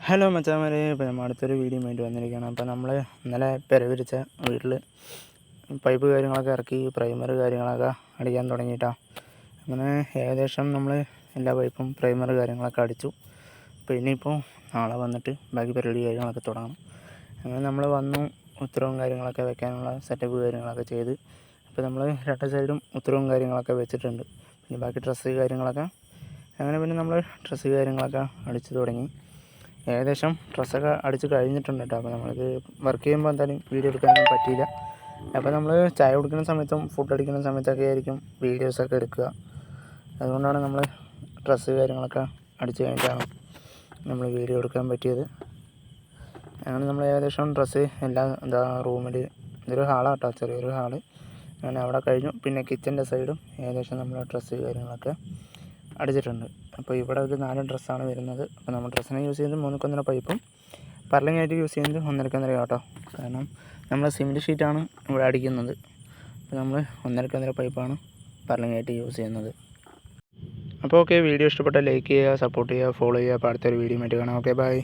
Hello മച്ചാമാരെ, ഇപ്പോൾ നമ്മൾ അടുത്തൊരു വീഡിയോ വേണ്ടി വന്നിരിക്കുകയാണ്. അപ്പോൾ നമ്മൾ ഇന്നലെ പെരവിരിച്ച വീട്ടിൽ പൈപ്പ് കാര്യങ്ങളൊക്കെ ഇറക്കി പ്രൈമർ കാര്യങ്ങളൊക്കെ അടിക്കാൻ തുടങ്ങിയിട്ടാണ്. അങ്ങനെ ഏകദേശം നമ്മൾ എല്ലാ പൈപ്പും പ്രൈമർ കാര്യങ്ങളൊക്കെ അടിച്ചു. അപ്പോൾ ഇനിയിപ്പോൾ നാളെ വന്നിട്ട് ബാക്കി പരിപാടി കാര്യങ്ങളൊക്കെ തുടങ്ങണം. അങ്ങനെ നമ്മൾ വന്നു, ഉത്തരവും കാര്യങ്ങളൊക്കെ വെക്കാനുള്ള സെറ്റപ്പ് കാര്യങ്ങളൊക്കെ ചെയ്ത് അപ്പോൾ നമ്മൾ രണ്ട് സൈഡും ഉത്തരവും കാര്യങ്ങളൊക്കെ വെച്ചിട്ടുണ്ട്. പിന്നെ ബാക്കി ഡ്രസ്സ് കാര്യങ്ങളൊക്കെ അങ്ങനെ പിന്നെ നമ്മൾ ഡ്രസ്സ് കാര്യങ്ങളൊക്കെ അടിച്ചു തുടങ്ങി. ഏകദേശം ഡ്രസ്സൊക്കെ അടിച്ച് കഴിഞ്ഞിട്ടുണ്ട് കേട്ടോ. അപ്പോൾ നമ്മൾക്ക് വർക്ക് ചെയ്യുമ്പോൾ എന്തായാലും വീഡിയോ എടുക്കാനൊന്നും പറ്റിയില്ല. അപ്പോൾ നമ്മൾ ചായ കുടിക്കുന്ന സമയത്തും ഫുഡ് അടിക്കുന്ന സമയത്തൊക്കെ ആയിരിക്കും വീഡിയോസൊക്കെ എടുക്കുക. അതുകൊണ്ടാണ് നമ്മൾ ഡ്രസ്സ് കാര്യങ്ങളൊക്കെ അടിച്ച് കഴിഞ്ഞിട്ടാണ് നമ്മൾ വീഡിയോ എടുക്കാൻ പറ്റിയത്. അങ്ങനെ നമ്മൾ ഏകദേശം ഡ്രസ്സ് എല്ലാം റൂമിൽ ഇതൊരു ഹാളാണ് കേട്ടോ, ചെറിയൊരു ഹാള്. അങ്ങനെ അവിടെ കഴിഞ്ഞു. പിന്നെ കിച്ചൻ്റെ സൈഡും ഏകദേശം നമ്മൾ ഡ്രസ്സ് കാര്യങ്ങളൊക്കെ അടിച്ചിട്ടുണ്ട്. അപ്പോൾ ഇവിടെ ഒരു 4 ഡ്രസ്സാണ് വരുന്നത്. അപ്പോൾ നമ്മൾ ഡ്രസ്സിനെ യൂസ് ചെയ്യുന്നത് 3-1 പൈപ്പും പർലിംഗ് ആയിട്ട് യൂസ് ചെയ്യുന്നത് 1-1 കേട്ടോ. കാരണം നമ്മൾ സിമെൻറ്റ് ഷീറ്റാണ് ഇവിടെ അടിക്കുന്നത്. അപ്പോൾ നമ്മൾ 1-1 പൈപ്പാണ് പർലിംഗ് ആയിട്ട് യൂസ് ചെയ്യുന്നത്. അപ്പോൾ ഓക്കെ, വീഡിയോ ഇഷ്ടപ്പെട്ടാൽ ലൈക്ക് ചെയ്യുക, സപ്പോർട്ട് ചെയ്യുക, ഫോളോ ചെയ്യുക. അപ്പോൾ അടുത്തൊരു വീഡിയോ ആയിട്ട് കാണാം. Okay, by.